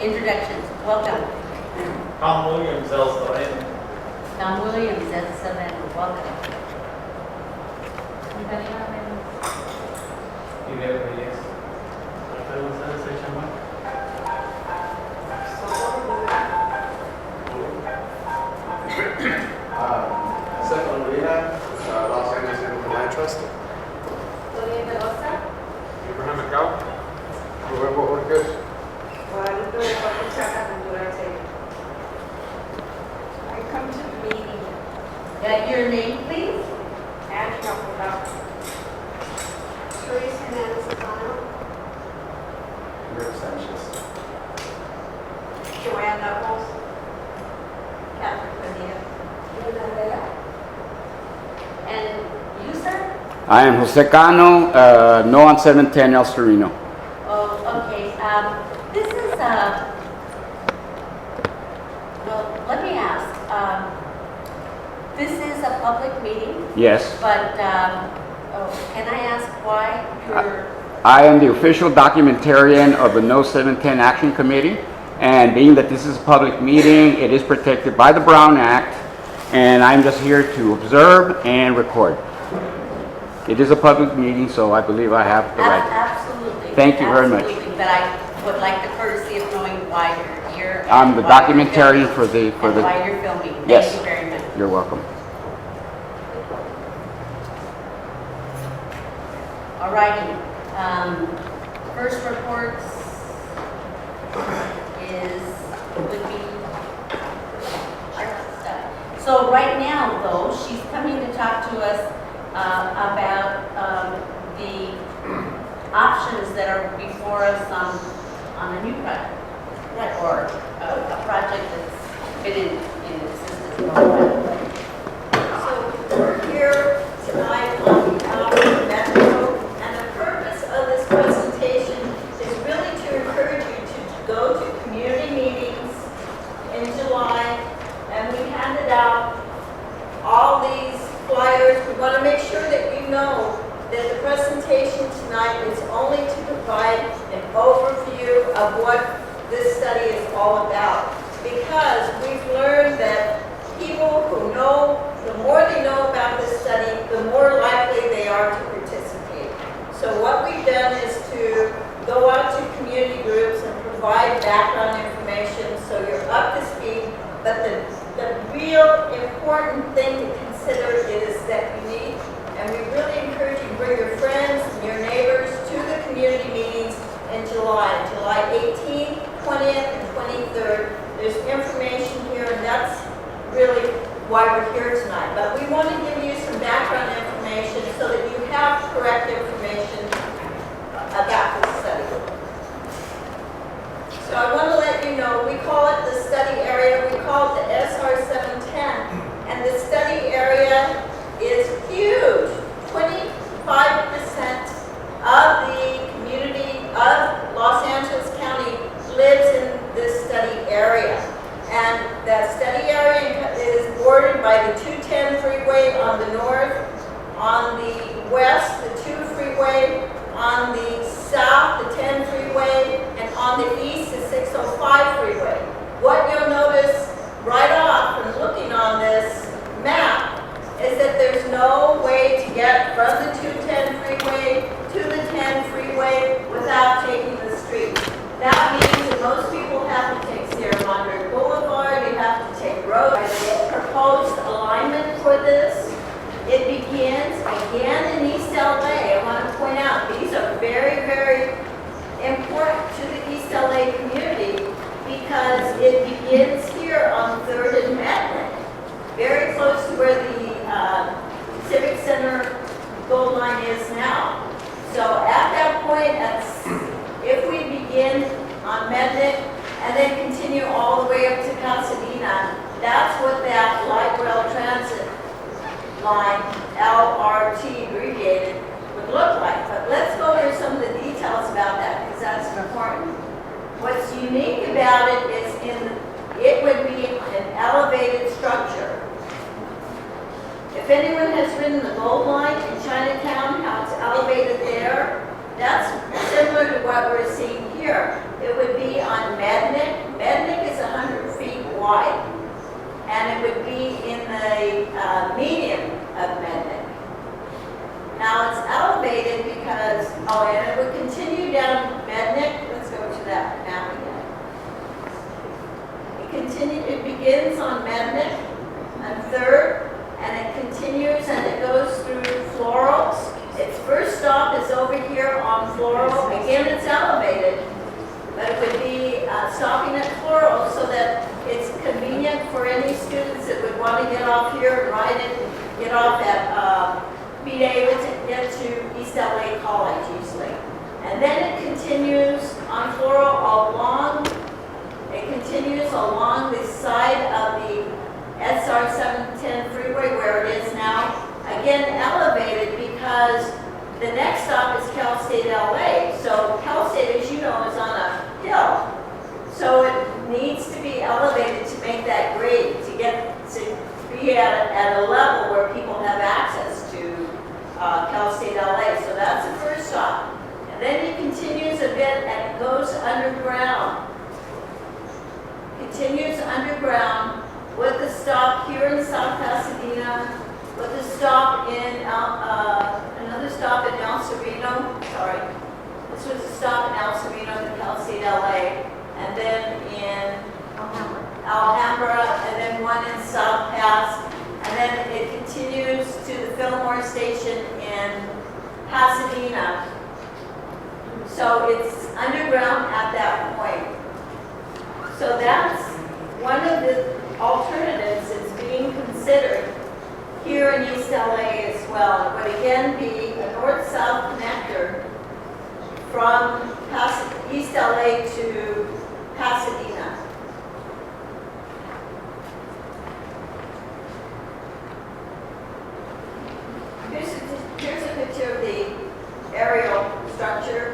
introductions. Welcome. Tom Williams, El Sereno. Tom Williams, SR710. Welcome. Anybody have any? Fidel Reyes. Stefan Molina, Los Angeles Land Trust. Abraham Macau. Rubén Borges. I come to the meeting Your name, please? and talk about Teresa Hernandez, Rick Sanchez. Joanne Nuckols, Katherine Padilla. And you, sir? I am Jose Cano, NO710 El Sereno. Oh, okay. This is, well, let me ask. This is a public meeting, Yes, but can I ask why you're... I am the official documentarian of the NO710 Action Committee, and being that this is a public meeting, it is protected by the Brown Act, and I'm just here to observe and record. It is a public meeting, so I believe I have the right. Absolutely. Thank you very much. Absolutely, but I would like the courtesy of knowing why you're here. and I'm the why you're documentarian filming, for and the. why you're filming. Yes. Thank you very much. You're welcome. All righty. First reports would be so right now, though, she's coming to talk to us about the options that are before us on a new project, or a project that's been in existence for a while. So we're here tonight on behalf of Metro, and the purpose of this presentation is really to encourage you to go to community meetings in July, and we handed out all these flyers. We want to make sure that you know that the presentation tonight is only to provide an overview of what this study is all about, because we've learned that people who know, the more they know about this study, the more likely they are to participate. So what we've done is to go out to community groups and provide background information so you're up to speed. But the real important thing to consider is that you need, and we really encourage you to bring your friends and your neighbors to the community meetings in July 18th, 20th, and 23rd. There's information here, and that's really why we're here tonight. But we want to give you some background information so that you have correct information about this study. So I want to let you know, we call it the study area, we call it the SR710, and the study area is huge. 25% of the community of Los Angeles County lives in this study area. And that study area is bordered by the 210 freeway on the north, on the west, the 2 freeway, on the south, the 10 freeway, and on the east, the 605 freeway. What you'll notice right off from looking on this map is that there's no way to get from the 210 freeway to the 10 freeway without taking the street. That means that most people have to take Sierra Madre Boulevard, you have to take roads. The proposed alignment for this, it begins again in East LA. I want to point out, these are very, very important to the East LA community because it begins here on 3rd and Medley, very close to where the Civic Center gold line is now. So at that point, if we begin on Medley and then continue all the way up to Pasadena, that's what that light rail transit line, LRT abbreviated, would look like. But let's go over some of the details about that because that's important. What's unique about it is it would be an elevated structure. If anyone has ridden the Gold Line in Chinatown, how it's elevated there, that's similar to what we're seeing here. It would be on Mednick Oh, and it would continue down Mednick. Let's go to that map again. It begins on Mednick on 3rd, and it continues and it goes through Floral. Its first stop is over here on Floral. Again, it's elevated, but it would be stopping at Floral so that it's convenient for any students that would want to get off here and ride it, get off at be able to get to East LA College easily. And then it continues on Floral along, it continues along the side of the SR710 freeway where it is now. Again, elevated because the next stop is Cal State LA. So Cal State, as you know, is on a hill. So it needs to be elevated to make that grade, to get to be at a level where people have access to Cal State LA. So that's the first stop. And then it continues a bit and it goes underground. Continues underground with a stop here in South Pasadena, with a stop in another stop in El Sereno. Sorry, this was a stop in El Sereno to Cal State LA, and then in Alhambra, and then one in South Pass, and then it continues to the Fillmore station in Pasadena. So it's underground at that point. So that's one of the alternatives that's being considered here in East LA as well. It would again be a north-south connector from East LA to Pasadena. Here's a picture of the aerial structure.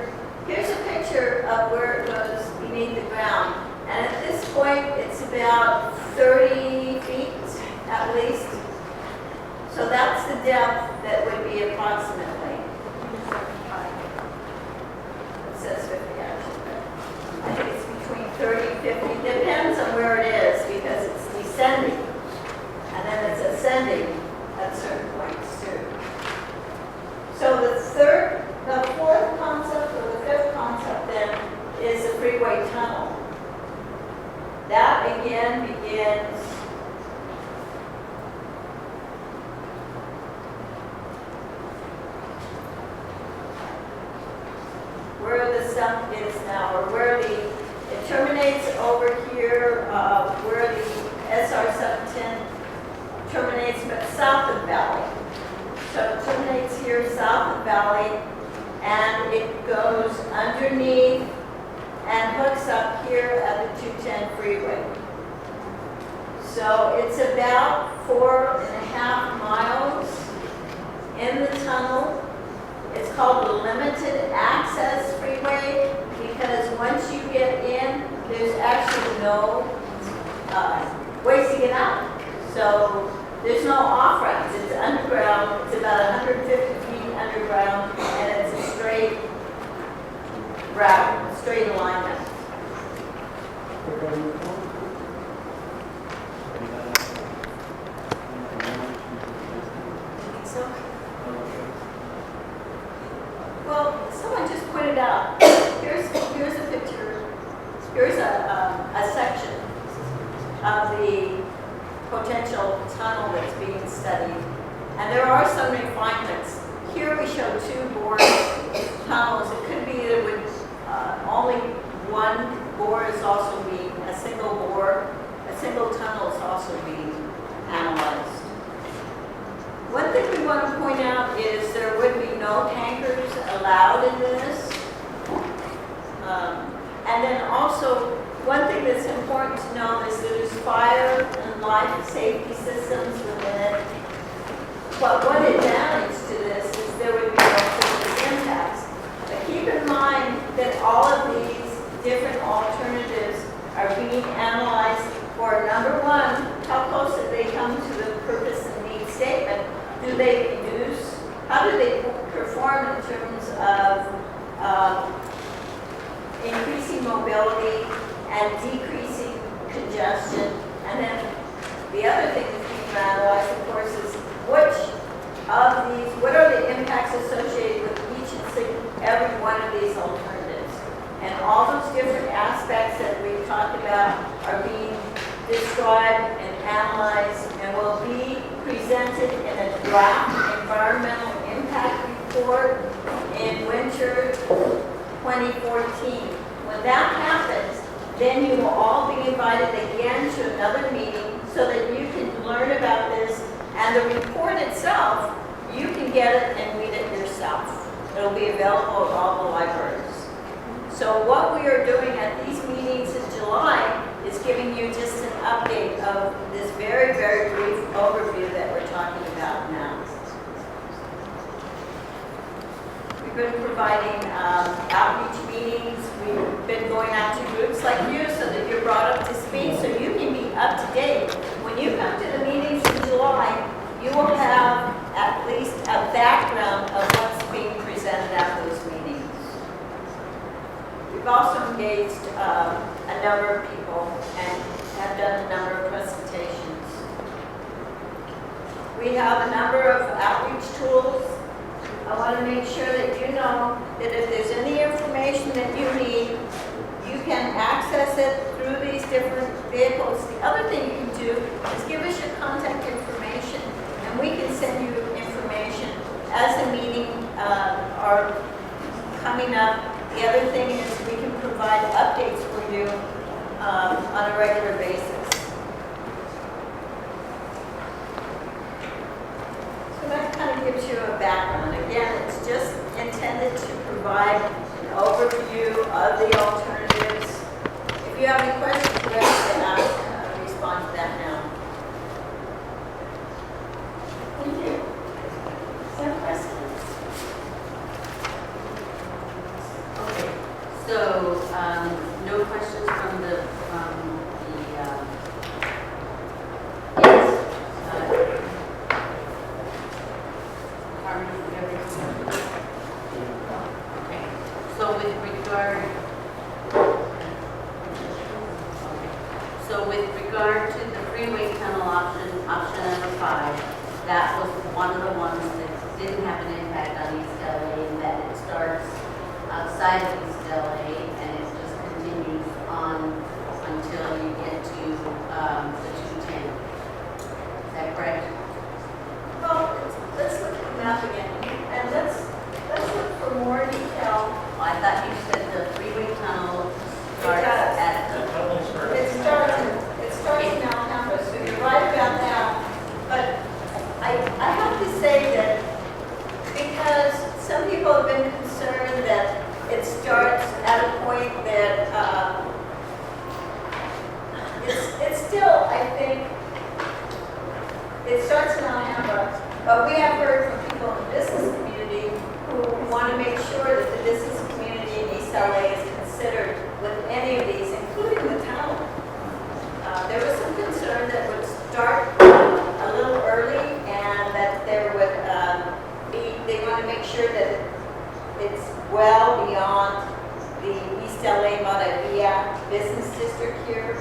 Here's a picture of where it goes beneath the ground. And at this point, it's about 30 feet at least. So that's the depth that would be approximately. It says 50 actually, but I think it's between 30 and 50. Depends on where it is because it's descending. And then it's ascending at certain points too. So the fourth concept or the fifth concept then is the freeway tunnel. That again begins where the stump is now, or where it terminates over here, where the SR710 terminates, but south of Valley. So it terminates here south of Valley, and it goes underneath and hooks up here at the 210 freeway. So it's about 4.5 miles in the tunnel. It's called a limited access freeway because once you get in, there's actually no ways to get out. So there's no off-ramps. It's underground. It's about 150 feet underground, and it's a straight route, straight alignment. So, well, someone just pointed out. Here's a picture. Here's a section of the potential tunnel that's being studied, and there are some refinements. Here we show 2 bore tunnels. It could be that with only one bore is also being a single bore. A single tunnel is also being analyzed. One thing we want to point out is there would be no tankers allowed in this. And then also, one thing that's important to know is there's fire and life safety systems within it. But one advantage to this is there would be no physical impacts. But keep in mind that all of these different alternatives are being analyzed for, number one, how close do they come to the purpose and need statement? Do they reduce? How do they perform in terms of increasing mobility and decreasing congestion? And then the other thing that's being analyzed, of course, is what are the impacts associated with each every one of these alternatives. And all those different aspects that we talked about are being described and analyzed and will be presented in a draft environmental impact report in winter 2014. When that happens, then you will all be invited again to another meeting so that you can learn about this, and the report itself, you can get it and read it yourself. It'll be available at all the libraries. So what we are doing at these meetings in July is giving you just an update of this very, very brief overview that we're talking about now. We've been providing outreach meetings. We've been going out to groups like you so that you're brought up to speed so you can be up to date. When you come to the meetings in July, you will have at least a background of what's being presented at those meetings. We've also engaged a number of people and have done a number of presentations. We have a number of outreach tools. I want to make sure that you know that if there's any information that you need, you can access it through these different vehicles. The other thing you can do is give us your contact information, and we can send you information as the meeting are coming up. The other thing is we can provide updates for you on a regular basis. So that kind of gives you a background. Again, it's just intended to provide an overview of the alternatives. If you have any questions, we're going to respond to that now. Thank you. Is there questions? Okay, so, no questions from the, yes, Carmen, you have any questions? Okay, so with regard, to the freeway tunnel option number 5, that was one of the ones that didn't have an impact on East LA, in that it starts outside of East LA and it just continues on until you get to the 210. Is that correct? Well, let's look at the map again, and let's look for more detail. I thought you said the freeway tunnel starts does. at the, It starts in Alhambra, so you're right about that. But I have to say that because some people have been concerned that it starts at a point that it's still, I think, it starts in Alhambra, but we have heard from people in the business community who want to make sure that the business community in East LA is considered with any of these, including the town. There was some concern that would start a little early and that there would they want to make sure that it's well beyond the East LA Mata Via business district here,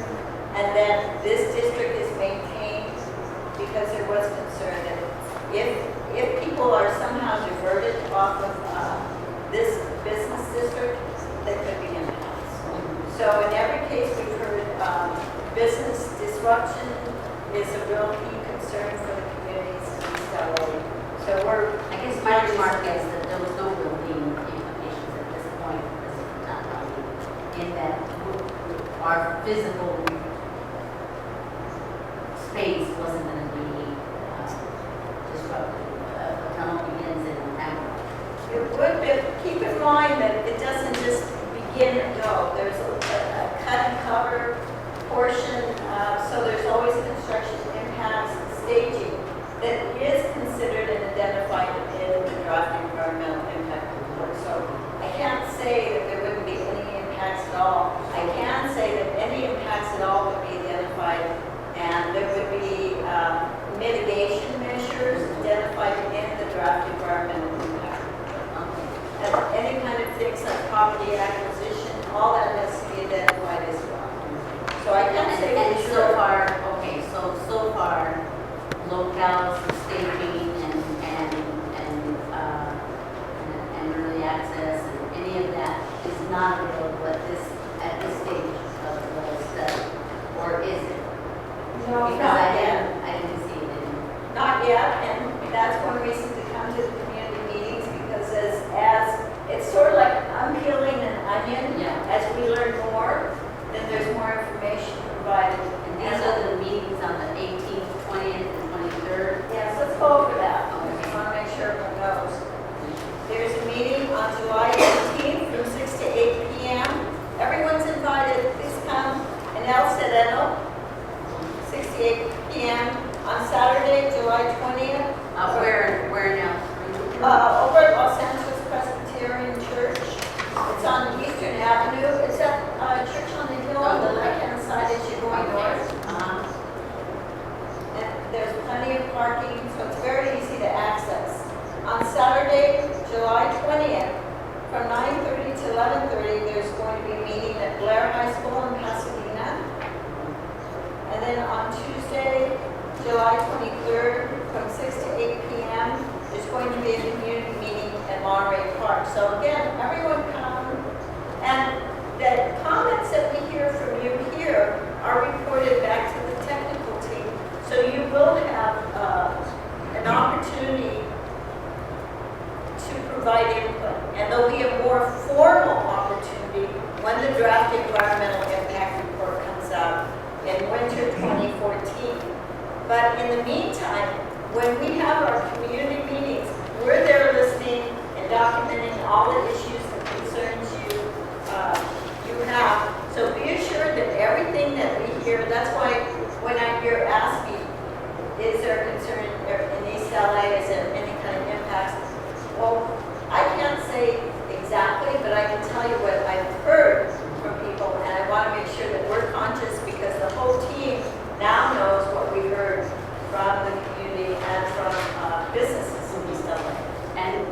and then this district is maintained because there was concern that if people are somehow diverted off of this business district, there could be impacts. So in every case we've heard business disruption is a real key concern for the communities in East LA. So I guess my remark is that there was no real implications at this point because of the time, in that our physical space wasn't going to be disrupted. The tunnel begins in Alhambra. it would, but keep in mind that it doesn't just begin and go. There's a cut and cover portion, so there's always construction impacts and staging that is considered and identified in the draft environmental impact report. So I can't say that there wouldn't be any impacts at all. I can say that any impacts at all would be identified, and there would be mitigation measures identified in the draft environmental impact report. And any kind of things like property acquisition, all that has to be identified as well. So I can't say And for so sure. far, okay, so far, locales, staging, and early access, and available at this stage of the whole study, or is it? No, Because not yet. I didn't see it in. Not yet, and that's one reason to come to the community meetings, because as it's sort of like unpeeling an onion. Yeah. As we learn more, then there's more information provided. And these are the meetings on the 18th, 20th, and 23rd. Yes, let's go over that. Okay. I want to make sure everyone knows. There's a meeting on July 18th from 6 to 8 p.m. Everyone's invited. Please come in El Sereno, 6 to 8 p.m. On Saturday, July 20th. Where now? Over at Los Angeles Presbyterian Church. It's on Eastern Avenue. It's at Church on the Hill on the left-hand side as you're going north. And there's plenty of parking, so it's very easy to access. On Saturday, July 20th, from 9:30 to 11:30, there's going to be a meeting at Blair High School in Pasadena. And then on Tuesday, July 23rd, from 6 to 8 p.m., there's going to be a community meeting at Monterey Park. So again, everyone come, and the comments that we hear from you here are reported back to the technical team. So you will have an opportunity to provide input, and there'll be a more formal opportunity when the draft environmental impact report comes out in winter 2014. But in the meantime, when we have our community meetings, we're there listening and documenting all the issues and concerns you have. So be assured that everything that we hear, that's why when I hear asking, is there concern in East LA, is there any kind of impacts? Well, I can't say exactly, but I can tell you what I've heard from people, and I want to make sure that we're conscious, because the whole team now knows what we heard from the community and from businesses in East LA. And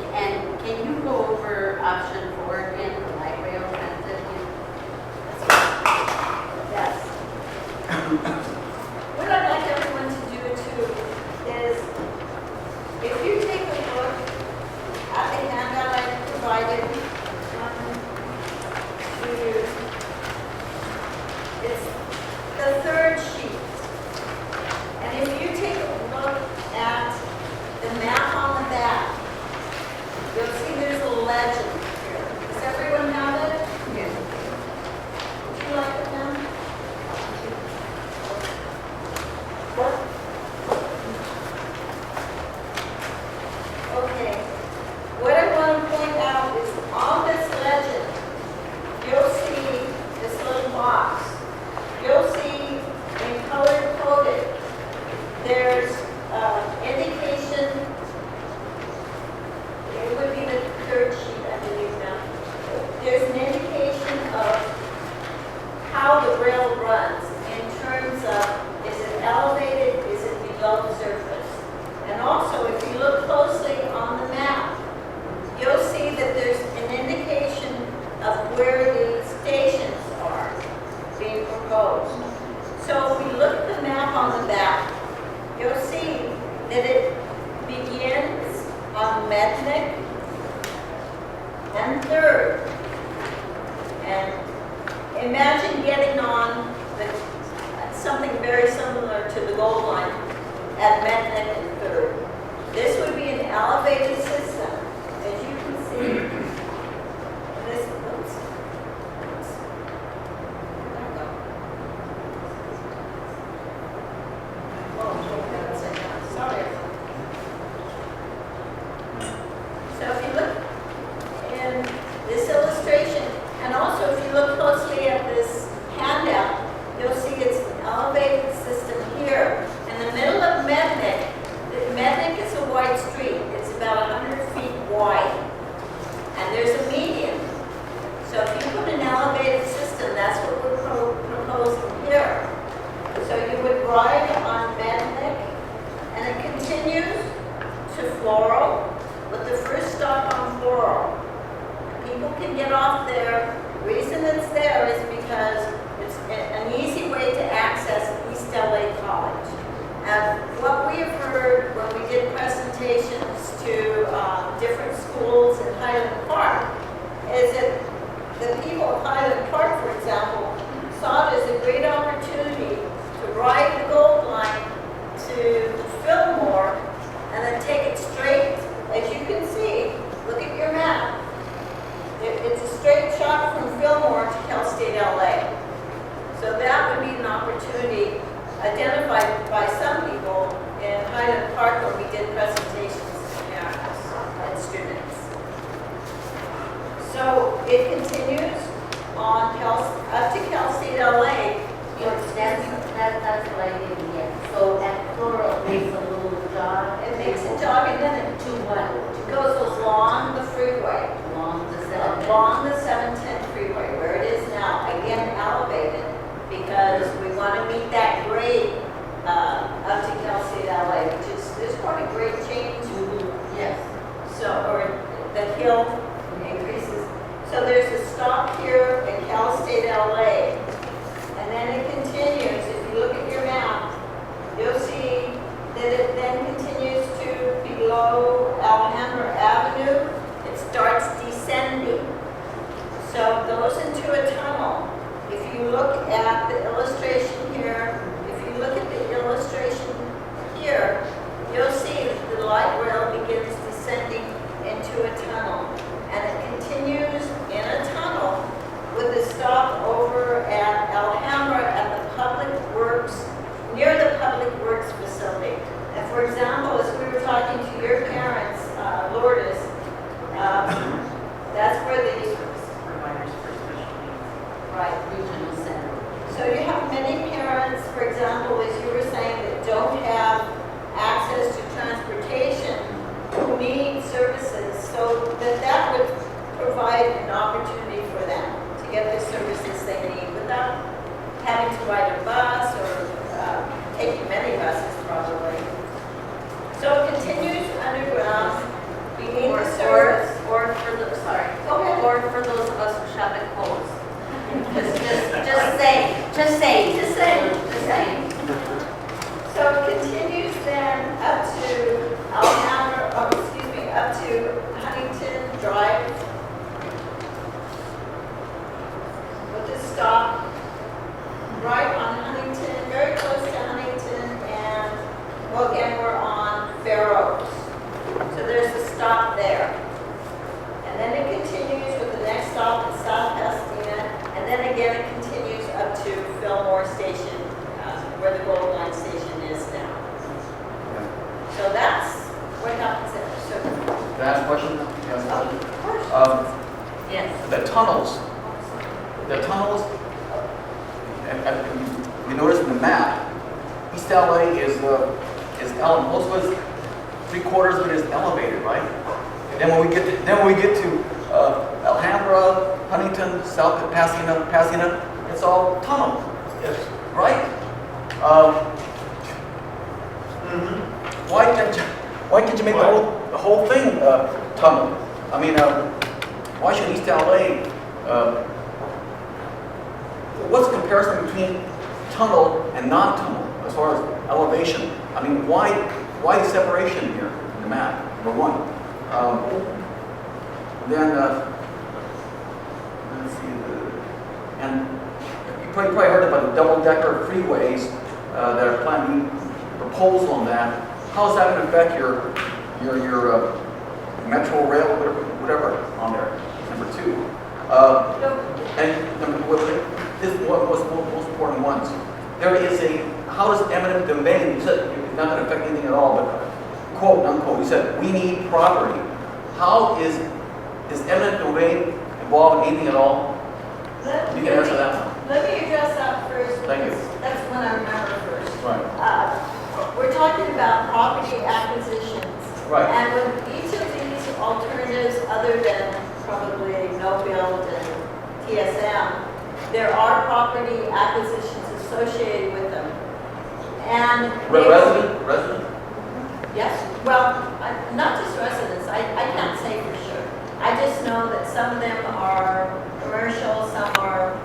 can you go over option 4 again, the light rail transition? Yes. What I'd like everyone to do too is, if you take a look at the handout I provided, it's the third sheet. And if you take a look at the map on the back, you'll see there's a legend here. Does everyone have it? Yes. Would you like it now? Okay. What I want to point out is on this legend, you'll see this little box. You'll see in color coded, there's indication, it would be the third sheet, I believe now. There's an indication of how the rail runs in terms of, is it elevated, is it below the surface? And also, if you look closely on the map, you'll see that there's an indication of where the stations are being proposed. So if we look at the map on the back, you'll see that it begins on Mednick and 3rd. And imagine getting on something very similar to the gold line at Mednick and 3rd. This would be an elevated system, as you can see. This, oops. Where'd that go? Oh, sorry. So if you look in this illustration, and also if you look closely at this handout, you'll see it's an elevated system here. In the middle of Mednick, Mednick is a wide street. It's about for example, as you were saying, that don't have access to transportation, who need services, so that would provide an opportunity for them to get the services they need without having to ride a bus or taking many buses probably. So it continues underground, being the service. Or for the, sorry, Go ahead. or for those of us who shop at Kohl's. Just saying, just saying. Just saying. Just saying. So it continues then up to Alhambra, up to Huntington Drive. With a stop right on Huntington, very close to Huntington, and, well, again, we're on Fair Oaks. So there's a stop there. And then it continues with the next stop at South Pasadena, and then again it continues up to Fillmore Station, where the Gold Line Station is now. So that's what happens there. So, Can I ask a question? Can I ask a question? of course. Yes. The tunnels, and you notice in the map, East LA is most of it, 3/4 of it is elevated, right? And then when we get to Alhambra, Huntington, South Pasadena, it's all tunnel. Yes. Right? Why can't you make the whole thing tunnel? I mean, why should East LA? What's the comparison between tunnel and non-tunnel as far as elevation? I mean, why the separation here in the map? Number one. Then let's see. And you probably heard about the double-decker freeways that are planning proposal on that. How is that going to affect your metro rail, whatever on there? Number two. And this is one of the most important ones. There is how does eminent domain, you said it's not going to affect anything at all, but quote unquote, you said we need property. How is eminent domain involved in anything at all? You can answer that one. Let me address that first. Thank you. That's one I remember first. Right. We're talking about property acquisitions. Right. And with each of these alternatives, other than probably no build and TSM, there are property acquisitions associated with them. And Resident? yes, well, not just residents, I can't say for sure. I just know that some of them are commercial, some are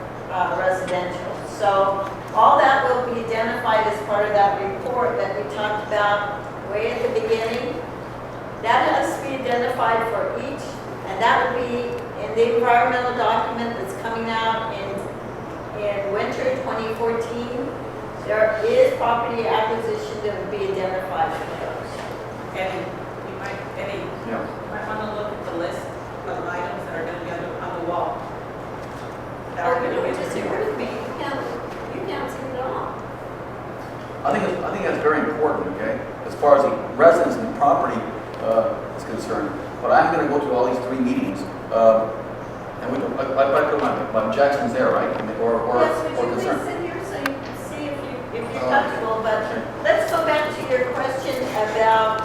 residential. So all that will be identified as part of that report that we talked about way at the beginning. That has to be identified for each, and that will be in the environmental document that's coming out in winter 2014. There is property acquisition that will be identified for those. And you might, Yeah. might want to look at the list of items that are going to be on the wall. That Or are you going to don't be disagree with me, you can't see it all. I think that's very important, okay? As far as the residents and the property is concerned. But I'm going to go to all these three meetings, and we can, I put my objections there, right? Or Yes, would you please concern. sit here so you can see if you're comfortable, but let's go back to your question about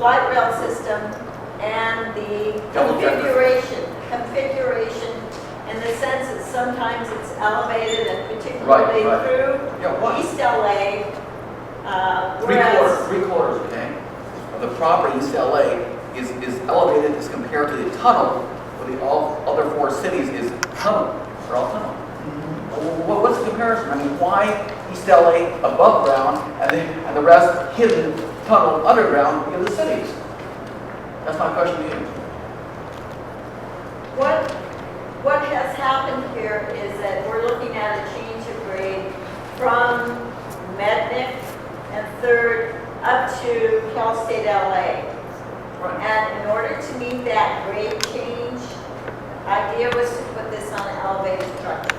light rail system and the configuration in the sense that sometimes it's elevated and particularly Right. through Yeah, what? East LA, whereas Three-quarters, okay, of the property in East LA is elevated as compared to the tunnel, where all other four cities is tunnel. They're all tunnel. What's the comparison? I mean, why East LA above ground and the rest hidden tunnel underground in the cities? That's my question to you. What has happened here is that we're looking at a change of grade from Mednick and 3rd up to Cal State LA. Right. And in order to meet that grade change, idea was to put this on an elevated structure.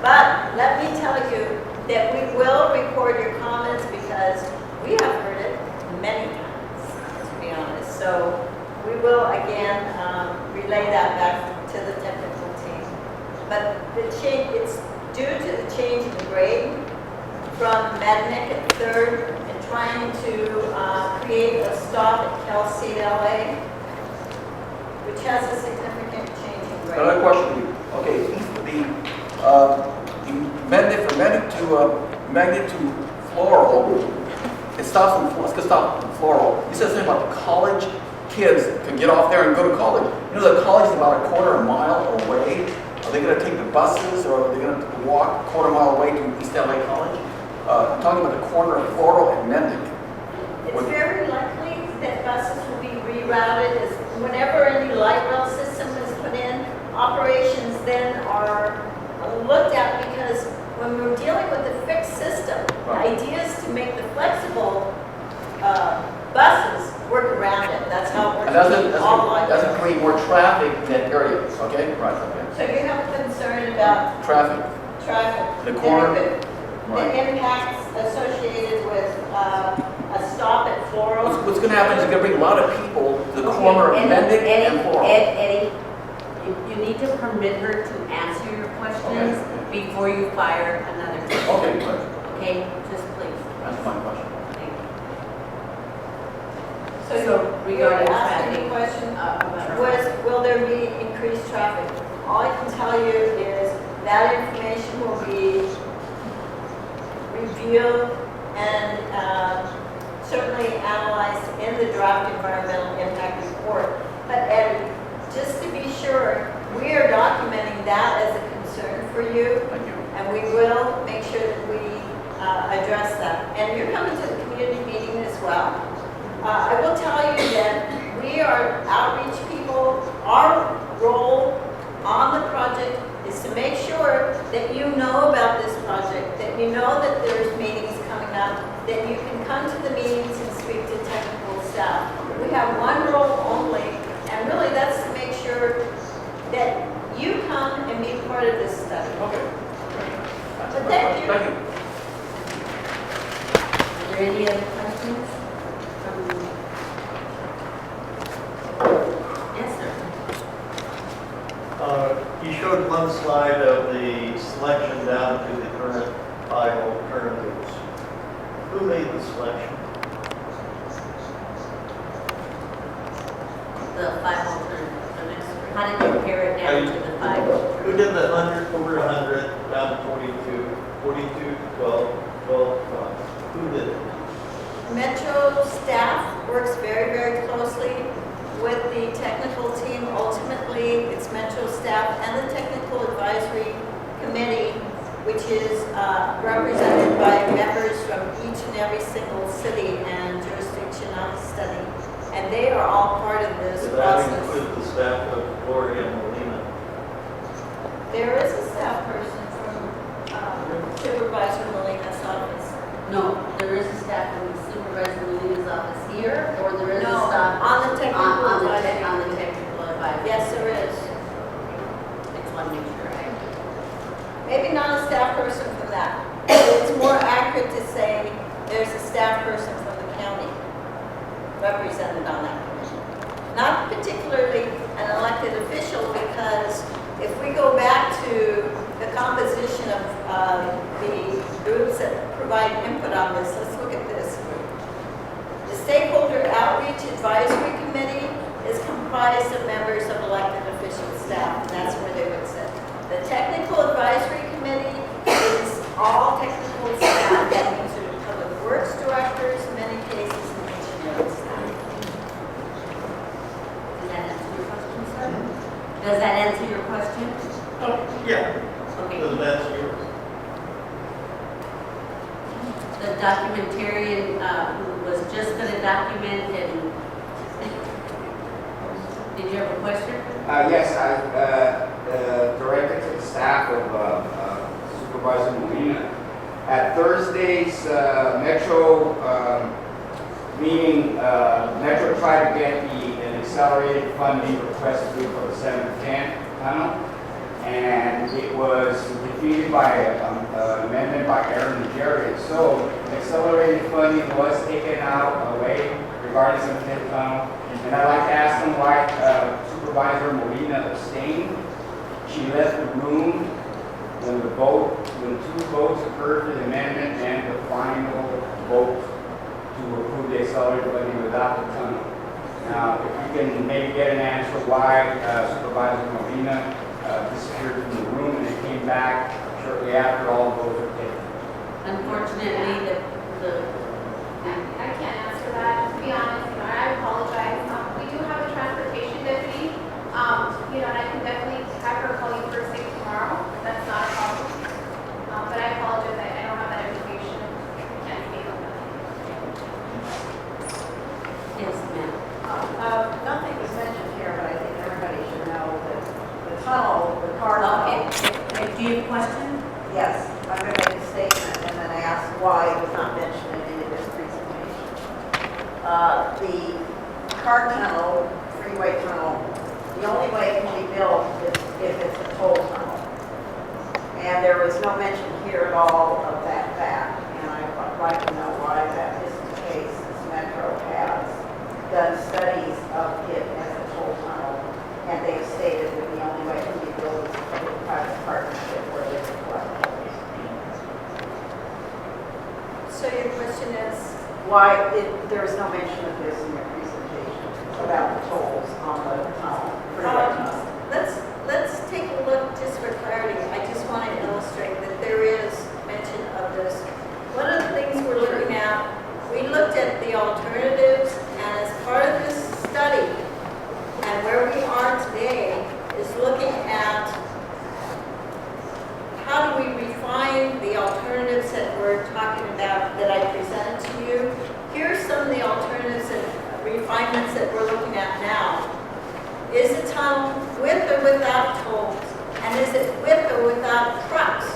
But let me tell you that we will record your comments because we have heard it many times, to be honest. So we will again relay that back to the technical team. But the change, due to the change in grade from Mednick at 3rd and trying to create a stop at Cal State LA, which has a significant change in grade. Another question for you. Okay, the Mednick, from Mednick to Floral, it stops in, let's get stop in Floral. You said something about the college kids can get off there and go to college. You know, the college is about a quarter mile away. Are they going to take the buses, or are they going to walk a quarter mile away to East LA College? I'm talking about the corner of Floral and Mendick. It's very likely that buses will be rerouted as whenever a new light rail system is put in, operations then are looked at, because when we're dealing with a fixed system, the idea is to make the flexible buses work around it. That's how it works. Doesn't create more traffic in that area, okay? Right, okay. So you have a concern about Traffic. traffic. The corner. The impacts associated with a stop at Floral. What's going to happen is you're going to bring a lot of people to the corner of Mendick and Floral. Eddie, you need to permit her to answer your questions before you fire another person. Okay, good. Okay, just please. That's my question. Thank you. So regarding you're asking traffic, the question, about will there be increased traffic? All I can tell you is that information will be reviewed and certainly analyzed in the draft environmental impact report. But Eddie, just to be sure, we are documenting that as a concern for you. Thank you. And we will make sure that we address that. And you're coming to the community meeting as well. I will tell you that we are outreach people. Our role on the project is to make sure that you know about this project, that you know that there's meetings coming up, that you can come to the meetings and speak to technical staff. We have one role only, and really that's to make sure that you come and be part of this study. Okay. But thank you. Thank you. Are there any other questions? Yes, sir. You showed one slide of the selection down to the current 5 alternatives. Who made the selection? The 5 alternatives. How did you compare it down to the 5 alternatives? Who did the 100 over 100 down to 42, 42 to 12, 12 to 5? Who did it? Metro staff works very, very closely with the technical team. Ultimately, it's Metro staff and the technical advisory committee, which is represented by members from each and every single city and jurisdiction on the study. And they are all part of this Did that process. include the staff of Gloria and Molina? There is a staff person from Supervisor Molina's office. No, there is a staff from the Supervisor Molina's office here, or there is a No, staff on the technical on advisory. the technical advisory. Yes, there is. It's one make sure, right? Maybe not a staff person from that. It's more accurate to say there's a staff person from the county represented on that commission. Not particularly an elected official, because if we go back to the composition of the groups that provide input on this, let's look at this. The Stakeholder Outreach Advisory Committee is comprised of members of elected official staff, and that's where they would sit. The Technical Advisory Committee is all technical staff, that includes public works directors, in many cases engineering staff. Does that answer your question, sir? Does that answer your question? Oh, yeah. Okay. Does that answer yours? The documentarian who was just going to document and did you have a question? Yes, I directed to the staff of Supervisor Molina. At Thursday's Metro meeting, Metro tried to get an accelerated funding request through for the 710 tunnel, and it was defeated by an amendment by Aaron and Jerry. So accelerated funding was taken out away regarding 710 tunnel. And I'd like to ask them why Supervisor Molina abstained. She left the room when the vote when 2 votes occur for the amendment and the final vote to approve the accelerated budget without the tunnel. Now, if you can maybe get an answer why Supervisor Molina disappeared from the room and it came back shortly after all the votes were taken. Unfortunately, I can't answer that, to be honest, I apologize. We do have a transportation deputy, and I can definitely have her call you first thing tomorrow. That's not a problem. But I apologize, I don't have that information. I can't speak on that. yes, ma'am. Nothing was mentioned here, but I think everybody should know that the tunnel, the car tunnel. Okay, do you have a question? Yes, I'm going to make a statement and then I ask why it was not mentioned in any of this presentation. The car tunnel, freeway tunnel, the only way it can be built is if it's a toll tunnel. And there was no mention here at all of that fact. And I'd like to know why that isn't the case, since Metro has done studies of it as a toll tunnel. And they've stated that the only way it can be built is a public-private partnership where they collect tolls. So your question is, Why there was no mention of this in your presentation about the tolls on the tunnel, freeway tunnel? let's take a look just for clarity. I just want to illustrate that there is mention of this. One of the things we're looking at, we looked at the alternatives, and as part of this study, and where we are today, is looking at how do we refine the alternatives that we're talking about that I presented to you. Here's some of the alternatives and refinements that we're looking at now. Is the tunnel with or without tolls? And is it with or without trucks?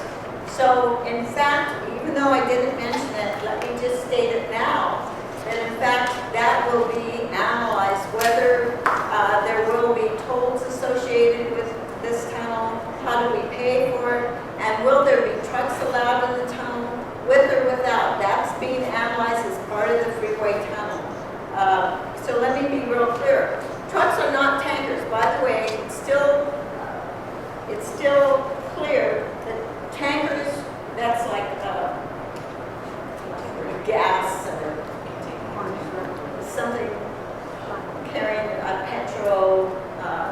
So in fact, even though I didn't mention it, let me just state it now, that in fact that will be analyzed, whether there will be tolls associated with this tunnel, how do we pay for it, and will there be trucks allowed in the tunnel, with or without. That's being analyzed as part of the freeway tunnel. So let me be real clear. Trucks are not tankers. By the way, it's still clear that tankers, that's like gas or something carrying petrol,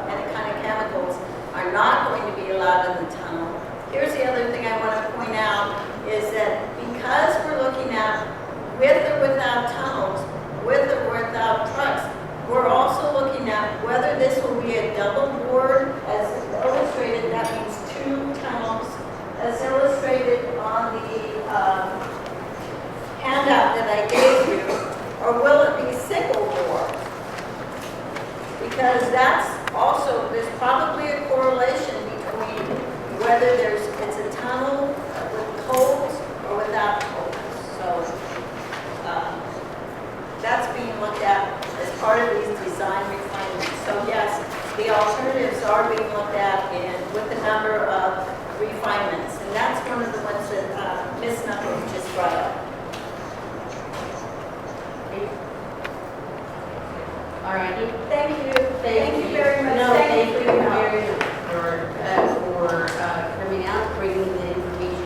any kind of chemicals, are not going to be allowed in the tunnel. Here's the other thing I want to point out is that because we're looking at with or without tunnels, with or without trucks, we're also looking at whether this will be a double board, as illustrated, that means 2 tunnels, as illustrated on the handout that I gave you, or will it be single board? Because that's also, there's probably a correlation between whether it's a tunnel with tolls or without tolls. So that's being looked at as part of these design refinements. So yes, the alternatives are being looked at and with a number of refinements. And that's one of the ones that Ms. Nuckols just brought up.